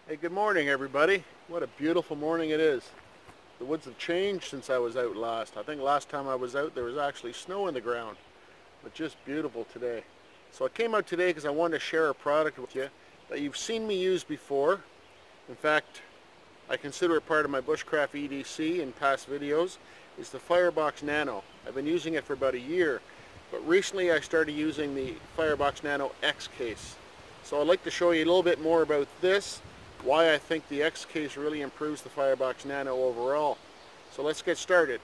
Hey, good morning everybody. What a beautiful morning it is. The woods have changed since I was out last. I think last time I was out there was actually snow in the ground, but just beautiful today. So I came out today because I wanted to share a product with you that you've seen me use before. In fact, I consider it part of my bushcraft EDC in past videos. It's the Firebox Nano. I've been using it for about a year, but recently I started using the Firebox Nano XCase. So I'd like to show you a little bit more about this, why I think the XCase really improves the Firebox Nano overall. So let's get started.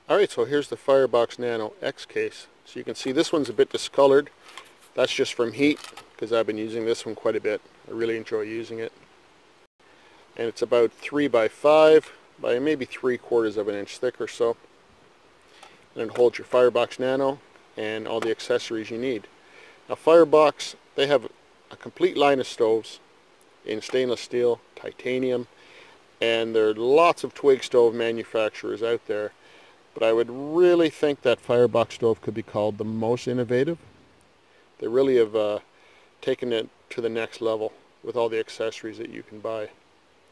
Alright, so here's the Firebox Nano XCase. So you can see this one's a bit discolored. That's just from heat, because I've been using this one quite a bit. I really enjoy using it. And it's about 3 by 5 by maybe 3/4 of an inch thick or so. And it holds your Firebox Nano and all the accessories you need. Now Firebox, they have a complete line of stoves in stainless steel, titanium, and there are lots of twig stove manufacturers out there. But I would really think that Firebox stove could be called the most innovative. They really have taken it to the next level with all the accessories that you can buy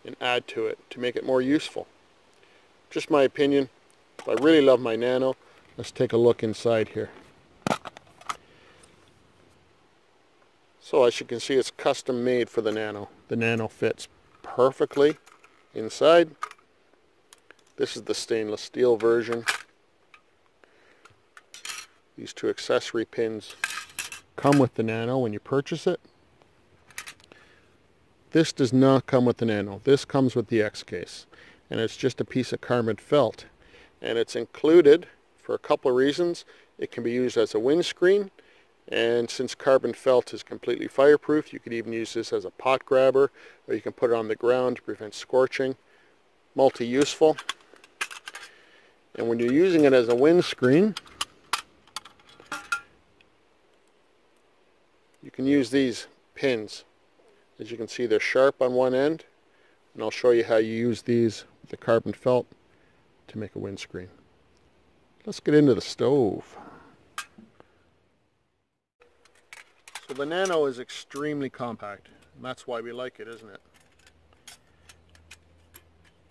and add to it to make it more useful. Just my opinion. I really love my Nano. Let's take a look inside here. So as you can see, it's custom made for the Nano. The Nano fits perfectly inside. This is the stainless steel version. These two accessory pins come with the Nano when you purchase it. This does not come with the Nano. This comes with the XCase, and it's just a piece of carbon felt, and it's included for a couple of reasons. It can be used as a windscreen, and since carbon felt is completely fireproof, you could even use this as a pot grabber, or you can put it on the ground to prevent scorching. Multi-useful. And when you're using it as a windscreen, you can use these pins. As you can see, they're sharp on one end, and I'll show you how you use these with the carbon felt to make a windscreen. Let's get into the stove. So the Nano is extremely compact, and that's why we like it, isn't it?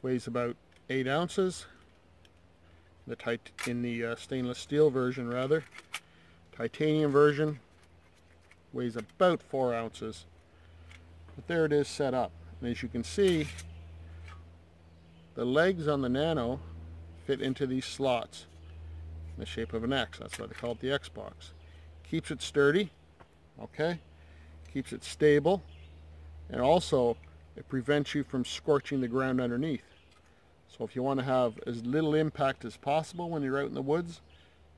Weighs about 8 ounces. In the stainless steel version, rather. Titanium version weighs about 4 ounces. But there it is set up. And as you can see, the legs on the Nano fit into these slots in the shape of an X. That's why they call it the X box. Keeps it sturdy, okay? Keeps it stable, and also it prevents you from scorching the ground underneath. So if you want to have as little impact as possible when you're out in the woods,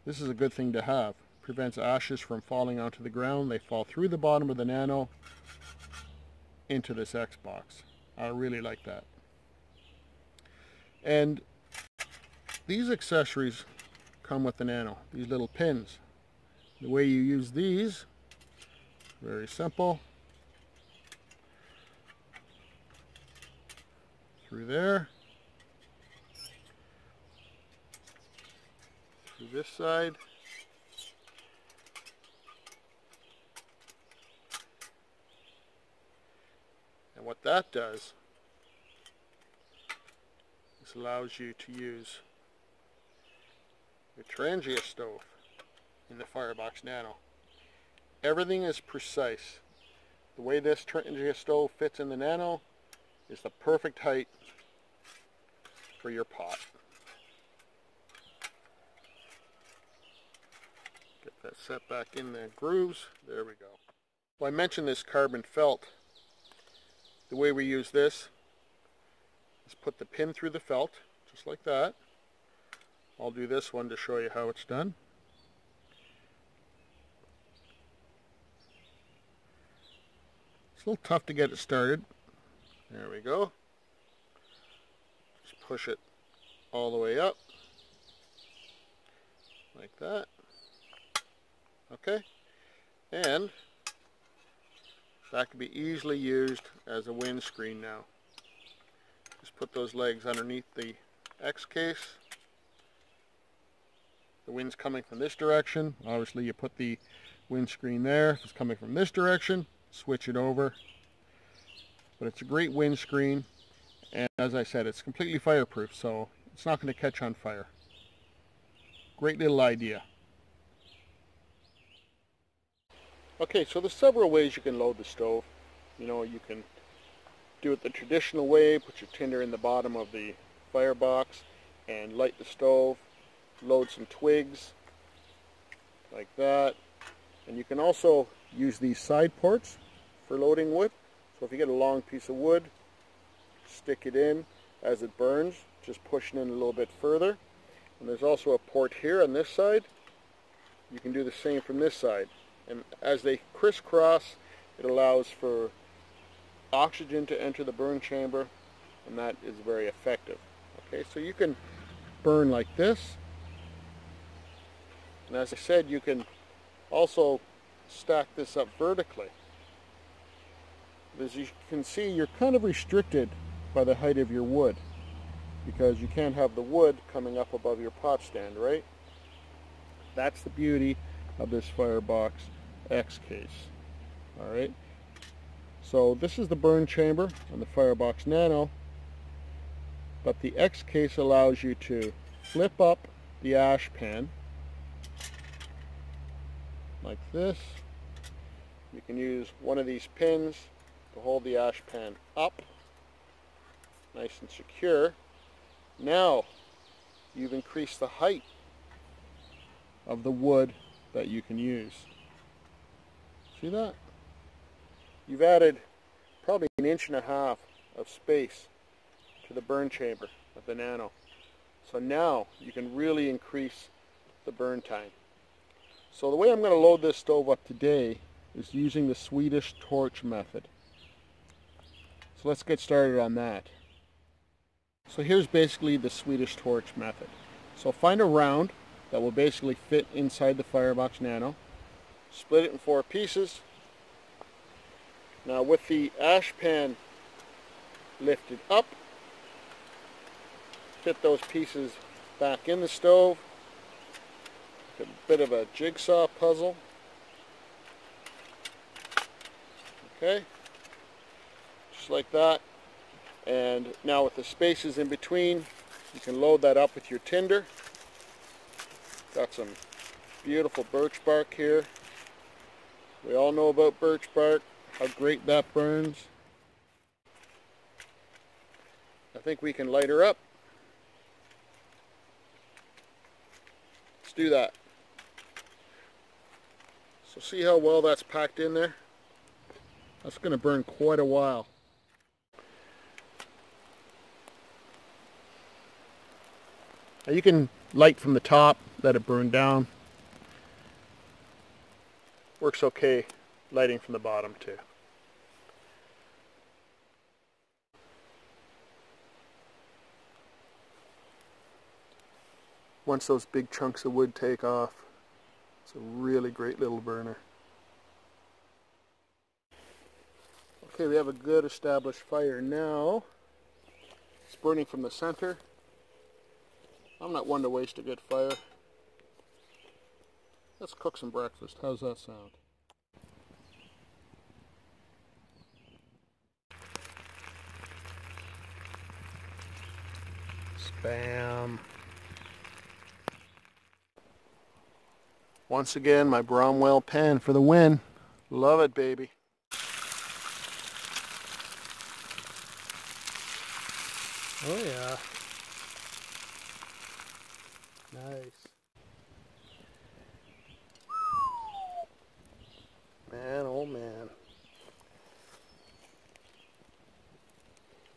this is a good thing to have. Prevents ashes from falling onto the ground. They fall through the bottom of the Nano into this X box. I really like that. And these accessories come with the Nano, these little pins. The way you use these, very simple. Through there. Through this side. And what that does is allows you to use your Trangia stove in the Firebox Nano. Everything is precise. The way this Trangia stove fits in the Nano is the perfect height for your pot. Get that set back in the grooves. There we go. Well, I mentioned this carbon felt. The way we use this is put the pin through the felt, just like that. I'll do this one to show you how it's done. It's a little tough to get it started. There we go. Just push it all the way up, like that. Okay, and That can be easily used as a windscreen now. Just put those legs underneath the XCase. The wind's coming from this direction. Obviously you put the windscreen there. If it's coming from this direction, switch it over. But it's a great windscreen, and as I said, it's completely fireproof, so it's not going to catch on fire. Great little idea. Okay, so there's several ways you can load the stove. You know, you can do it the traditional way, put your tinder in the bottom of the firebox and light the stove, load some twigs like that. And you can also use these side ports for loading wood. So if you get a long piece of wood, stick it in as it burns, just pushing in a little bit further. And there's also a port here on this side. You can do the same from this side. And as they crisscross, it allows for oxygen to enter the burn chamber, and that is very effective. Okay, so you can burn like this. And as I said, you can also stack this up vertically. As you can see, you're kind of restricted by the height of your wood, because you can't have the wood coming up above your pot stand, right? That's the beauty of this Firebox XCase. Alright, so this is the burn chamber on the Firebox Nano, but the XCase allows you to flip up the ash pan like this. You can use one of these pins to hold the ash pan up, nice and secure. Now you've increased the height of the wood that you can use. See that? You've added probably 1.5 inches of space to the burn chamber of the Nano. So now you can really increase the burn time. So the way I'm going to load this stove up today is using the Swedish Torch method. So let's get started on that. So here's basically the Swedish Torch method. So find a round that will basically fit inside the Firebox Nano. Split it in 4 pieces. Now with the ash pan lifted up, fit those pieces back in the stove. A bit of a jigsaw puzzle. Okay, just like that. And now with the spaces in between, you can load that up with your tinder. Got some beautiful birch bark here. We all know about birch bark, how great that burns. I think we can light her up. Let's do that. So see how well that's packed in there? That's going to burn quite a while. Now you can light from the top, let it burn down. Works okay lighting from the bottom too. Once those big chunks of wood take off, it's a really great little burner. Okay, we have a good established fire now. It's burning from the center. I'm not one to waste a good fire. Let's cook some breakfast. How's that sound? Spam. Once again, my Bromwell pan for the win. Love it, baby. Oh yeah. Nice. Man, oh man.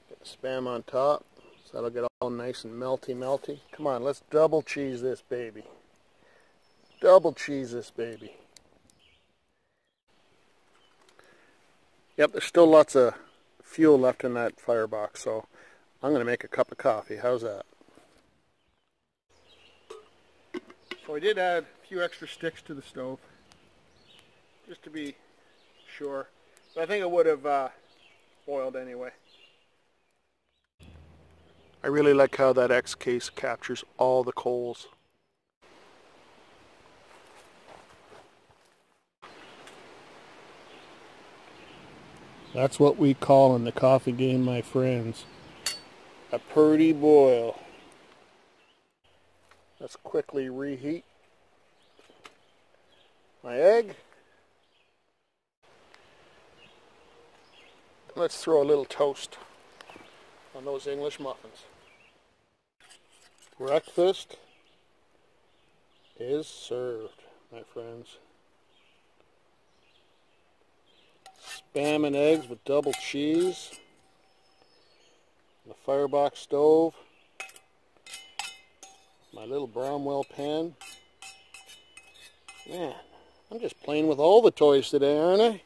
Get the Spam on top, so that'll get all nice and melty. Come on, let's double cheese this baby. Double cheese this baby. Yep, there's still lots of fuel left in that firebox, so I'm going to make a cup of coffee. How's that? So I did add a few extra sticks to the stove, just to be sure. But I think it would have boiled anyway. I really like how that XCase captures all the coals. That's what we call in the coffee game, my friends, a purty boil. Let's quickly reheat my egg. Let's throw a little toast on those English muffins. Breakfast is served, my friends. Spam and eggs with double cheese. The Firebox stove. My little Bromwell pan. Man, I'm just playing with all the toys today, aren't I?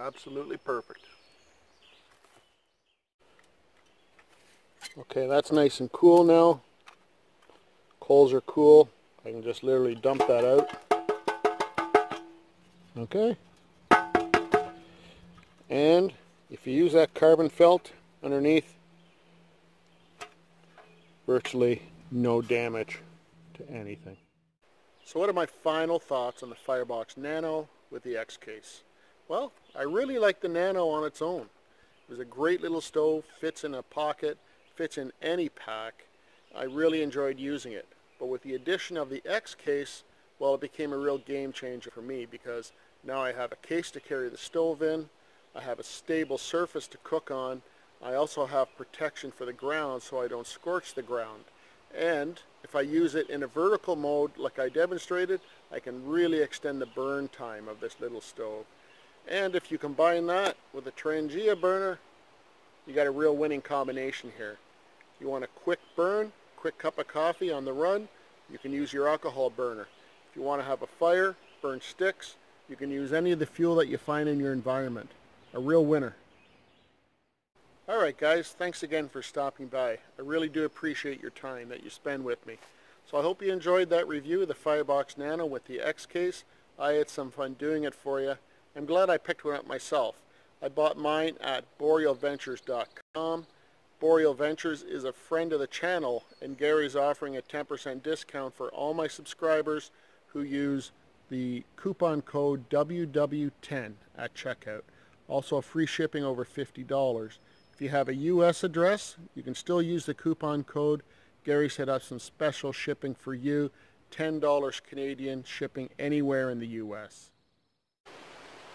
Absolutely perfect. Okay, that's nice and cool now. Coals are cool. I can just literally dump that out. Okay. And if you use that carbon felt underneath, virtually no damage to anything. So what are my final thoughts on the Firebox Nano with the XCase? Well, I really like the Nano on its own. It was a great little stove, fits in a pocket, fits in any pack. I really enjoyed using it. But with the addition of the XCase, well, it became a real game changer for me because now I have a case to carry the stove in, I have a stable surface to cook on, I also have protection for the ground so I don't scorch the ground. And if I use it in a vertical mode like I demonstrated, I can really extend the burn time of this little stove. And if you combine that with a Trangia burner, you got a real winning combination here. You want a quick burn, quick cup of coffee on the run, you can use your alcohol burner. If you want to have a fire, burn sticks, you can use any of the fuel that you find in your environment. A real winner. Alright guys, thanks again for stopping by. I really do appreciate your time that you spend with me. So I hope you enjoyed that review of the Firebox Nano with the XCase. I had some fun doing it for you. I'm glad I picked one up myself. I bought mine at borealventures.com. Boreal Ventures is a friend of the channel, and Gary's offering a 10% discount for all my subscribers who use the coupon code WW10 at checkout. Also free shipping over $50. If you have a US address, you can still use the coupon code. Gary set up some special shipping for you, $10 Canadian, shipping anywhere in the US.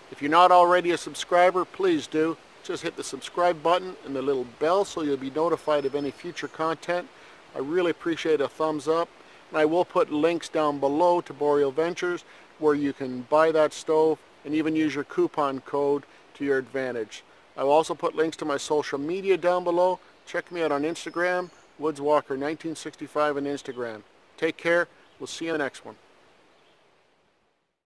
If you're not already a subscriber, please do. Just hit the subscribe button and the little bell so you'll be notified of any future content. I really appreciate a thumbs up. And I will put links down below to Boreal Ventures where you can buy that stove and even use your coupon code to your advantage. I will also put links to my social media down below. Check me out on Instagram, WoodsWalker1965 on Instagram. Take care. We'll see you in the next one.